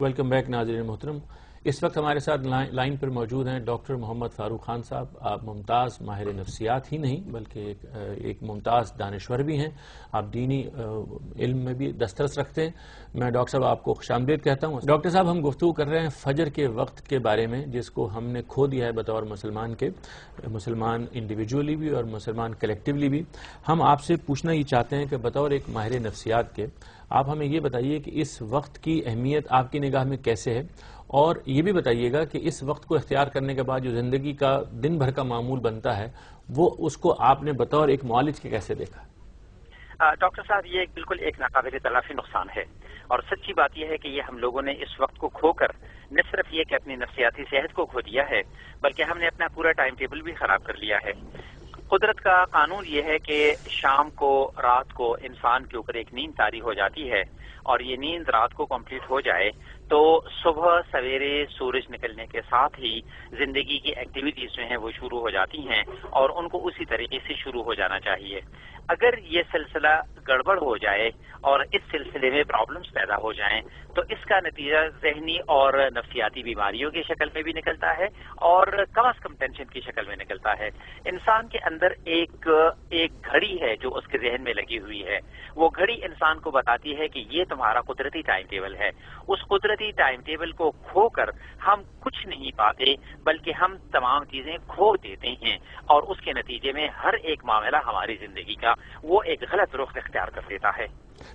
Welcome back ناظرین محترم. اس وقت ہمارے ساتھ لائن پر موجود ہیں ڈاکٹر محمد فاروق خان صاحب. آپ ممتاز ماہر نفسیات ہی نہیں بلکہ ایک ممتاز دانشور بھی ہیں. آپ دینی علم میں بھی دسترس رکھتے ہیں. میں ڈاکٹر صاحب آپ کو خوش آمدید کہتا ہوں. ڈاکٹر صاحب ہم گفتگو کر رہے ہیں فجر کے وقت کے بارے میں جس کو ہم نے کھو دیا ہے بطور مسلمان کے، مسلمان انڈیویجولی بھی اور مسلمان کلیکٹیولی بھی. ہم آپ سے پوچھنا یہ چاہتے ہیں کہ بطور ایک ماہر نفسیات کے آپ ہمیں یہ بتائیے کہ اس وقت کی اہمیت آپ کی نگاہ میں کیسے ہے، اور یہ بھی بتائیے گا کہ اس وقت کو اختیار کرنے کے بعد جو زندگی کا دن بھر کا معمول بنتا ہے وہ اس کو آپ نے بطور ایک معالج کے کیسے دیکھا؟ ڈاکٹر صاحب یہ بالکل ایک ناقابل تلافی نقصان ہے، اور سچی بات یہ ہے کہ یہ ہم لوگوں نے اس وقت کو کھو کر نہ صرف یہ کہ اپنی نفسیاتی صحت کو کھو دیا ہے بلکہ ہم نے اپنا پورا ٹائم ٹیبل بھی خراب کر لیا ہے. قدرت کا قانون یہ ہے کہ شام کو رات کو انسان کے اوپر ایک نیند طاری ہو جاتی ہے، اور یہ نیند رات کو کمپلیٹ ہو جائے تو صبح سویرے سورج نکلنے کے ساتھ ہی زندگی کی ایکٹیویٹیز جو ہیں وہ شروع ہو جاتی ہیں، اور ان کو اسی طریقے سے شروع ہو جانا چاہیے. اگر یہ سلسلہ گڑبڑ ہو جائے اور اس سلسلے میں پرابلمز پیدا ہو جائیں تو اس کا نتیجہ ذہنی اور نفسیاتی بیماریوں کی شکل میں بھی نکلتا ہے، اور کم از کم ٹینشن کی شکل میں نکلتا ہے. انسان کے اندر ایک گھڑی ہے جو اس کے ذہن میں لگی ہوئی ہے. وہ گھڑی انسان کو بتاتی ہے کہ یہ تمہارا قدرتی ٹائم ٹیبل ہے. اس قدرتی ٹائم ٹیبل کو کھو کر ہم کچھ نہیں پاتے بلکہ ہم تمام چیزیں کھو دیتے ہیں، اور اس کے نتیجے میں ہر ایک معاملہ ہماری زندگی کا وہ ایک غلط رخ اختیار کر دیتا ہے.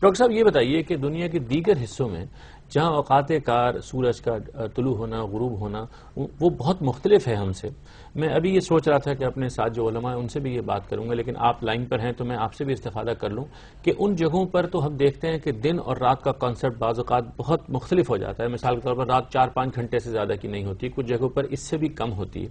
ڈاکٹر صاحب یہ بتائیے کہ دنیا کے دیگر حصوں میں جہاں اوقات کار، سورج کا طلوع ہونا، غروب ہونا وہ بہت مختلف ہے ہم سے. میں ابھی یہ سوچ رہا تھا کہ اپنے ساتھ جو علماء ہیں ان سے بھی یہ بات کروں گا، لیکن آپ لائن پر ہیں تو میں آپ سے بھی استفادہ کر لوں کہ ان جگہوں پر تو ہم دیکھتے ہیں کہ دن اور رات کا کانسیپٹ بعض اوقات بہت مختلف ہو جاتا ہے. مثال کے طور پر رات 4-5 گھنٹے سے زیادہ کی نہیں ہوتی، کچھ جگہوں پر اس سے بھی کم ہوتی ہے.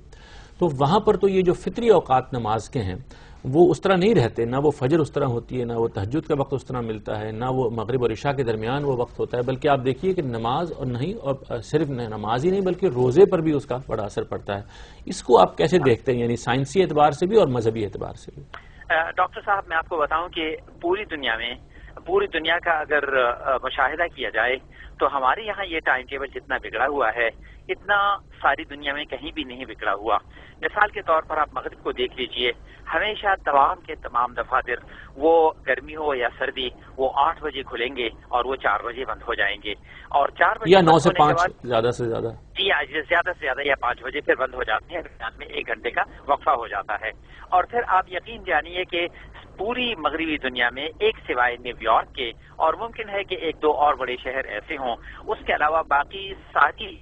تو وہاں پر تو یہ جو فطری اوقات نماز کے ہیں وہ اس طرح نہیں رہتے، نہ وہ فجر اس طرح ہوتی ہے، نہ وہ تہجد کا وقت اس طرح ملتا ہے، نہ وہ مغرب اور عشاء کے درمیان وہ وقت ہوتا ہے. بلکہ آپ دیکھیے کہ نماز اور نہیں، اور صرف نماز ہی نہیں بلکہ روزے پر بھی اس کا بڑا اثر پڑتا ہے. اس کو آپ کیسے دیکھتے ہیں، یعنی سائنسی اعتبار سے بھی اور مذہبی اعتبار سے بھی؟ ڈاکٹر صاحب میں آپ کو بتاؤں کہ پوری دنیا کا اگر مشاہدہ کیا جائے تو ہمارے یہاں یہ ٹائم ٹیبل جتنا بگڑا ہوا ہے اتنا ساری دنیا میں کہیں بھی نہیں بگڑا ہوا. مثال کے طور پر آپ مغرب کو دیکھ لیجئے، ہمیشہ تمام دفاتر، وہ گرمی ہو یا سردی، وہ 8 بجے کھلیں گے اور وہ 4 بجے بند ہو جائیں گے، اور 4 بجے یا 9 سے 5 زیادہ سے زیادہ، زیادہ سے زیادہ یا 5 بجے پھر بند ہو جاتے ہیں. درمیان میں 1 گھنٹے کا وقفہ ہو جاتا ہے. اور پھر آپ یقین جانیے کہ پوری مغربی دنیا میں ایک سوائے نیو یارک کے، اور ممکن ہے کہ 1-2 اور بڑے شہر ایسے ہوں، اس کے علاوہ باقی ساری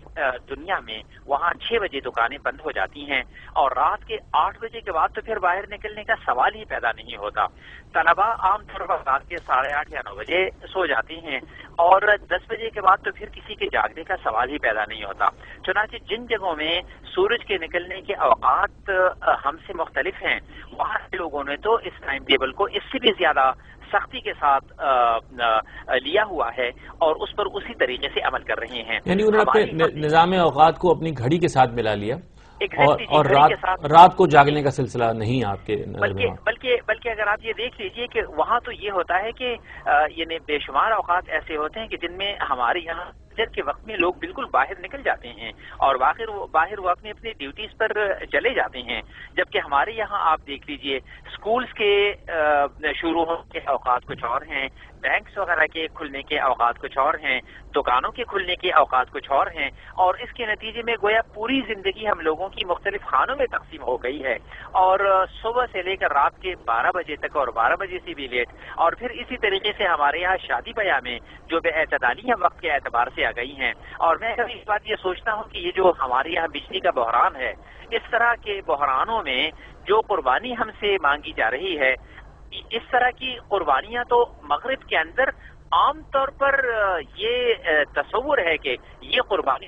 دنیا میں وہاں 6 بجے دکانیں بند ہو جاتی ہیں، اور رات کے 8 بجے کے بعد تو پھر باہر نکلنے کا سوال ہی پیدا نہیں ہوتا. طلباء عام طور پر رات کے 8:30 یا 9 بجے سو جاتے ہیں، اور 10 بجے کے بعد تو پھر کسی کے جاگنے کا سوال ہی پیدا نہیں ہوتا. چنانچہ جن جگہوں میں سورج کے نکلنے کے اوقات ہم سے مختلف ہیں وہاں کے لوگوں نے تو اس ٹائم ٹیبل کو اس سے بھی زیادہ سختی کے ساتھ لیا ہوا ہے اور اس پر اسی طریقے سے عمل کر رہے ہیں. یعنی انہوں نے اپنے نظام اوقات کو اپنی گھڑی کے ساتھ ملا لیا، اور رات کو جاگنے کا سلسلہ نہیں آپ کے نظر میں. بلکہ اگر آپ یہ دیکھ لیجئے کہ وہاں تو یہ ہوتا ہے کہ یعنی بے شمار اوقات ایسے ہوتے ہیں کہ جن میں ہمارے یہاں فجر کے وقت میں لوگ بالکل باہر نکل جاتے ہیں، اور باہر وہ اپنی ڈیوٹیز پر چلے جاتے ہیں، جبکہ ہمارے یہاں آپ دیکھ لیجئے اسکولز کے شروع ہونے کے اوقات کچھ اور ہیں، بینکس وغیرہ کے کھلنے کے اوقات کچھ اور ہیں، دکانوں کے کھلنے کے اوقات کچھ اور ہیں، اور اس کے نتیجے میں گویا پوری زندگی ہم لوگوں کی مختلف خانوں میں تقسیم ہو گئی ہے، اور صبح سے لے کر رات کے 12 بجے تک اور 12 بجے سے بھی لیٹ، اور پھر اسی طریقے سے ہمارے یہاں شادی بیاہ میں جو بے اعتدالی ہم وقت کے اعتبار سے آ گئی ہیں. اور میں کبھی اس بات یہ سوچتا ہوں کہ یہ جو ہمارے یہاں بجلی کا بحران ہے، اس طرح کے بحرانوں میں جو قربانی ہم سے مانگی جا رہی ہے، اس طرح کی قربانیاں تو مغرب کے اندر عام طور پر یہ تصور ہے کہ یہ قربانی